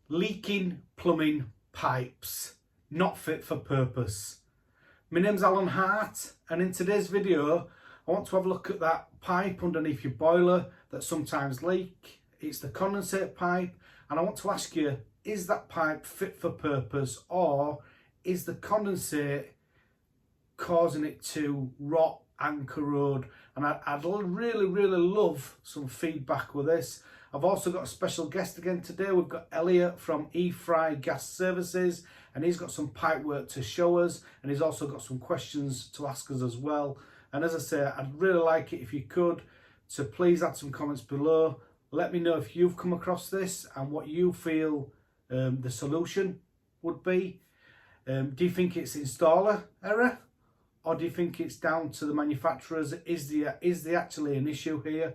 leaking plumbing pipes, not fit for purpose. My name's Alan Hart, and in today's video I want to have a look at that pipe underneath your boiler that sometimes leak. It's the condensate pipe, and I want to ask you, is that pipe fit for purpose, or is the condensate causing it to rot and corrode? And I'd really love some feedback with this. I've also got a special guest again today. We've got Elliot from E-Fry Gas Services, and he's got some pipe work to show us, and he's also got some questions to ask us as well. And as I say, I'd really like it if you could to please add some comments below. Let me know if you've come across this and what you feel the solution would be. Do you think it's installer error, or do you think it's down to the manufacturers? Is there actually an issue here?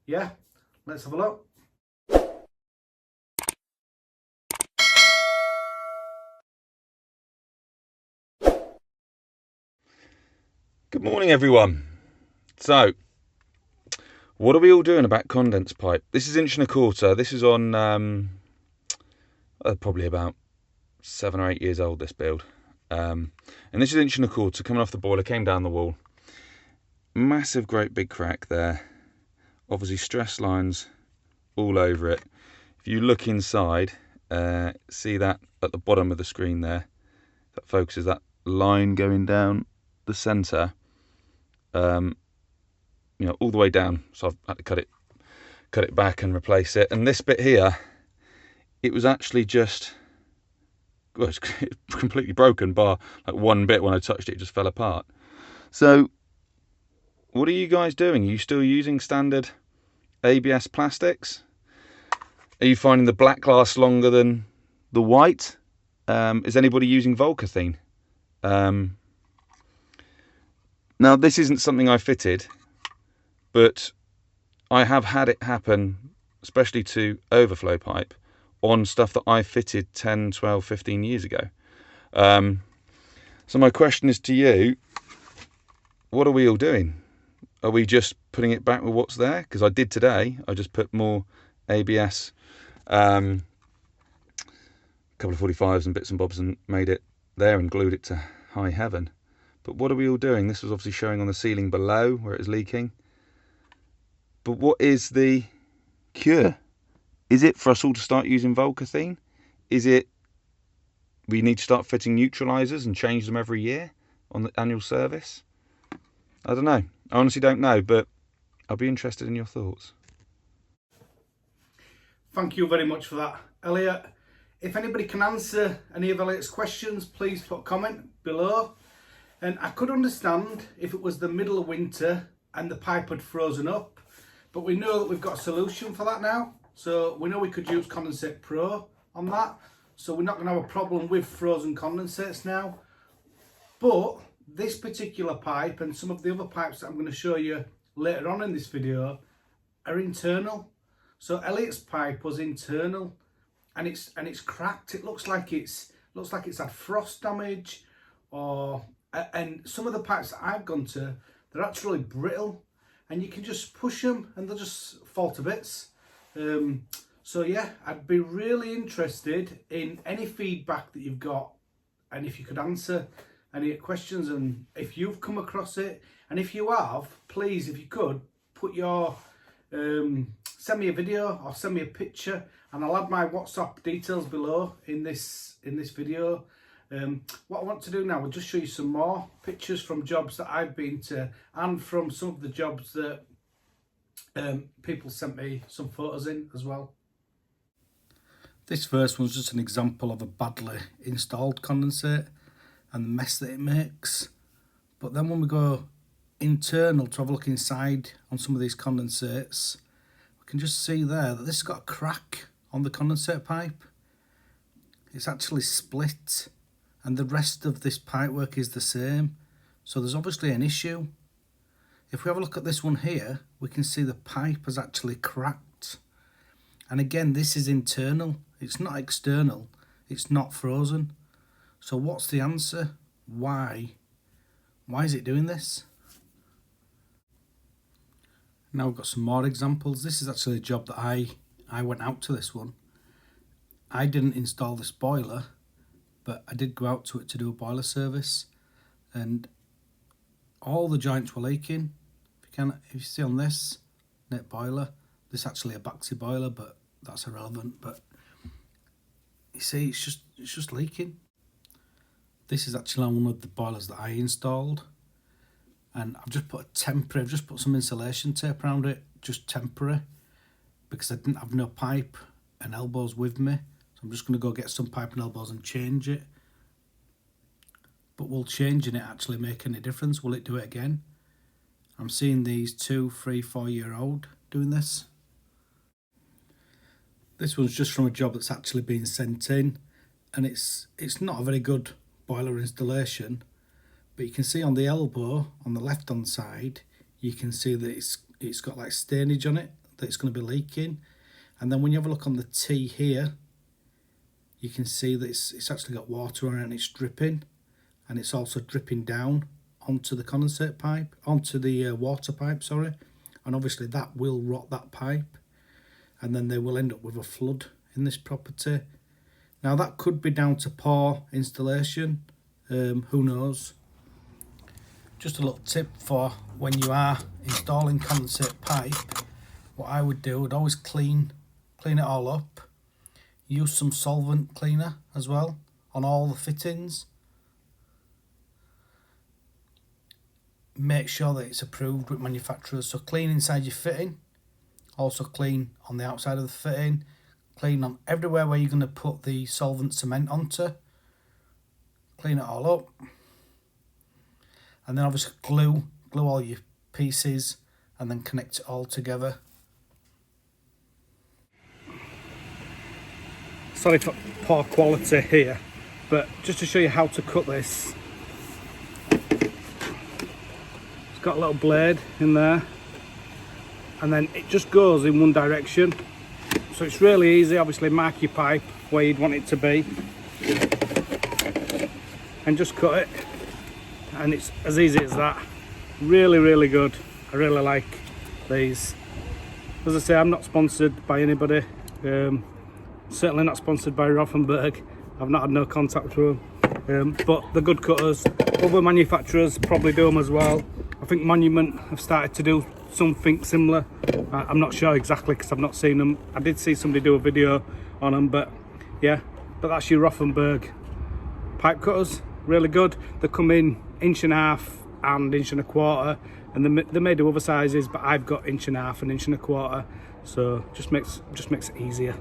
Yeah, let's have a look. Good morning, everyone. So, what are we all doing about condensate pipe? This is 1.25 inch. This is on probably about 7 or 8 years old, this build. And this is 1.25 inch coming off the boiler, came down the wall. Massive, great big crack there. Obviously stress lines all over it. If you look inside, see that at the bottom of the screen there, that focuses that line going down the centre. You know, all the way down, so I've had to cut it back and replace it. And this bit here, it was actually just, well, it's completely broken, bar like one bit when I touched it, it just fell apart. So what are you guys doing? Are you still using standard ABS plastics? Are you finding the black lasts longer than the white? Is anybody using Volcathene? Now, this isn't something I fitted, but I have had it happen, especially to overflow pipe, on stuff that I fitted 10, 12, 15 years ago. So my question is to you, what are we all doing? Are we just putting it back with what's there? Because I did today, I just put more ABS, a couple of 45s and bits and bobs, and made it there and glued it to high heaven. But what are we all doing? This was obviously showing on the ceiling below where it was leaking. But what is the cure? Is it for us all to start using Volcathene? Is it we need to start fitting neutralizers and change them every year on the annual service? I don't know. I honestly don't know, but I'll be interested in your thoughts. Thank you very much for that, Elliot. If anybody can answer any of Elliot's questions, please put a comment below. And I could understand if it was the middle of winter and the pipe had frozen up, but we know that we've got a solution for that now. So we know we could use Condensate Pro on that. So we're not going to have a problem with frozen condensates now. But this particular pipe and some of the other pipes that I'm going to show you later on in this video are internal. So Elliot's pipe was internal, and it's cracked. It looks like it's had frost damage, and some of the pipes that I've gone to, they're actually brittle, and you can just push them and they'll just fall to bits. So yeah, I'd be really interested in any feedback that you've got, and if you could answer any questions, and if you've come across it, and if you have, please, if you could, put your send me a video or send me a picture, and I'll add my WhatsApp details below in this video. What I want to do now is just show you some more pictures from jobs that I've been to, and from some of the jobs that people sent me some photos in as well. This first one's just an example of a badly installed condensate and the mess that it makes. But then when we go internal to have a look inside on some of these condensates, we can just see there that this has got a crack on the condensate pipe. It's actually split, and the rest of this pipework is the same. So there's obviously an issue. If we have a look at this one here, we can see the pipe has actually cracked. And again, this is internal. It's not external. It's not frozen. So what's the answer? Why? Why is it doing this? Now we've got some more examples. This is actually a job that I went out to this one. I didn't install this boiler, but I did go out to it to do a boiler service, and all the joints were leaking. If you see on this net boiler, this is actually a Baxi boiler, but that's irrelevant. But you see, it's just leaking. This is actually on one of the boilers that I installed, and I've just put some insulation tape around it, just temporary, because I didn't have no pipe and elbows with me. So I'm just going to go get some pipe and elbows and change it. But will changing it actually make any difference? Will it do it again? I'm seeing these 2, 3, 4-year-old doing this. This one's just from a job that's actually been sent in, and it's not a very good boiler installation, but you can see on the elbow on the left hand side, you can see that it's got like stainage on it that it's going to be leaking. And then when you have a look on the T here, you can see that it's actually got water on it and it's dripping, and it's also dripping down onto the condensate pipe, onto the water pipe, sorry. And obviously that will rot that pipe, and then they will end up with a flood in this property. Now that could be down to poor installation, who knows. Just a little tip for when you are installing condensate pipe, what I would do, I'd always clean it all up. Use some solvent cleaner as well on all the fittings. Make sure that it's approved with manufacturers. So clean inside your fitting, also clean on the outside of the fitting, clean on everywhere where you're going to put the solvent cement onto. Clean it all up, and then obviously glue all your pieces, and then connect it all together. Sorry for poor quality here, but just to show you how to cut this, it's got a little blade in there, and then it just goes in one direction. So it's really easy. Obviously mark your pipe where you'd want it to be and just cut it, and it's as easy as that. Really good. I really like these. As I say, I'm not sponsored by anybody, certainly not sponsored by Rothenberg. I've not had no contact with them, but they're good cutters. Other manufacturers probably do them as well. I think Monument have started to do something similar. I'm not sure exactly because I've not seen them. I did see somebody do a video on them, but yeah, but that's your Rothenberg pipe cutters. Really good. They come in 1.5 inch and 1.25 inch, and they may do other sizes, but I've got 1.5 inch and 1.25 inch, so just makes it easier.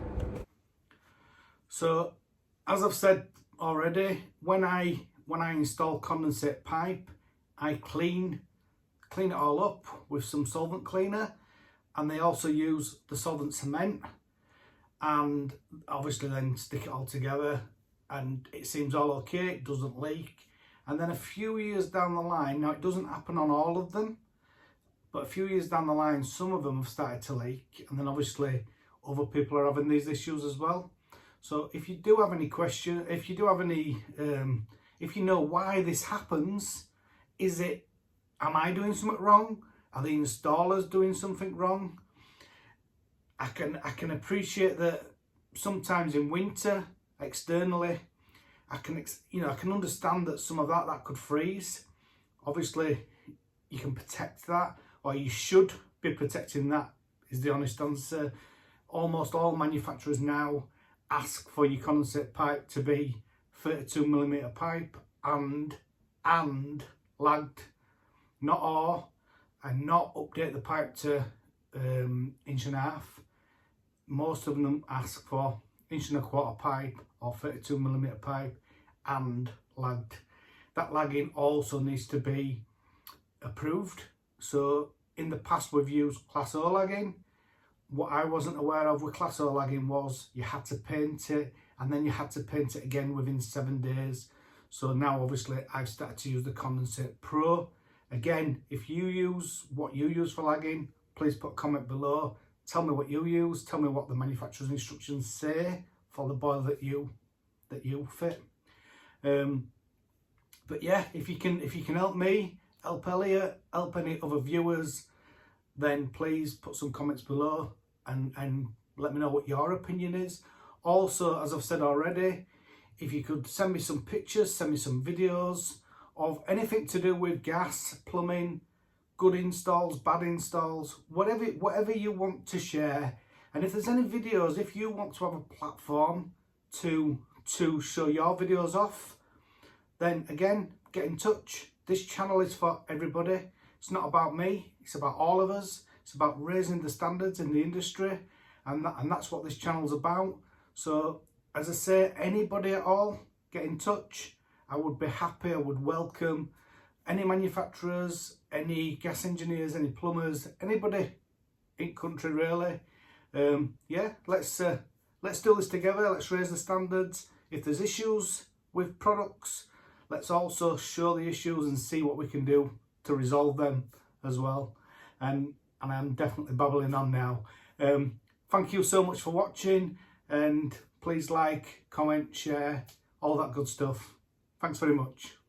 So as I've said already, when I install condensate pipe, I clean it all up with some solvent cleaner, and they also use the solvent cement, and obviously then stick it all together, and it seems all okay, it doesn't leak. And then a few years down the line, now it doesn't happen on all of them, but a few years down the line, some of them have started to leak, and then obviously other people are having these issues as well. So if you do have any question, if you do have any, if you know why this happens, am I doing something wrong? Are the installers doing something wrong? I can appreciate that sometimes in winter, externally, I can understand that some of that could freeze. Obviously, you can protect that, or you should be protecting that, is the honest answer. Almost all manufacturers now ask for your condensate pipe to be 32mm pipe and lagged, not all, and not update the pipe to 1.5 inch. Most of them ask for 1.25 inch pipe or 32mm pipe and lagged. That lagging also needs to be approved. So in the past we've used Class O lagging. What I wasn't aware of with Class O lagging was you had to paint it, and then you had to paint it again within 7 days. So now obviously I've started to use the Condensate Pro. Again, if you use what you use for lagging, please put a comment below. Tell me what you use. Tell me what the manufacturer's instructions say for the boiler that you fit. But yeah, if you can help me, help Elliot, help any other viewers, then please put some comments below and let me know what your opinion is. Also, as I've said already, if you could send me some pictures, send me some videos of anything to do with gas, plumbing, good installs, bad installs, whatever you want to share. And if there's any videos, if you want to have a platform to show your videos off, then again, get in touch. This channel is for everybody. It's not about me, it's about all of us. It's about raising the standards in the industry, and that's what this channel's about. So, as I say, anybody at all, get in touch. I would be happy, I would welcome any manufacturers, any gas engineers, any plumbers, anybody in country really. Yeah, let's do this together. Let's raise the standards. If there's issues with products, let's also show the issues and see what we can do to resolve them as well. And I'm definitely babbling on now. Thank you so much for watching, and please like, comment, share, all that good stuff. Thanks very much.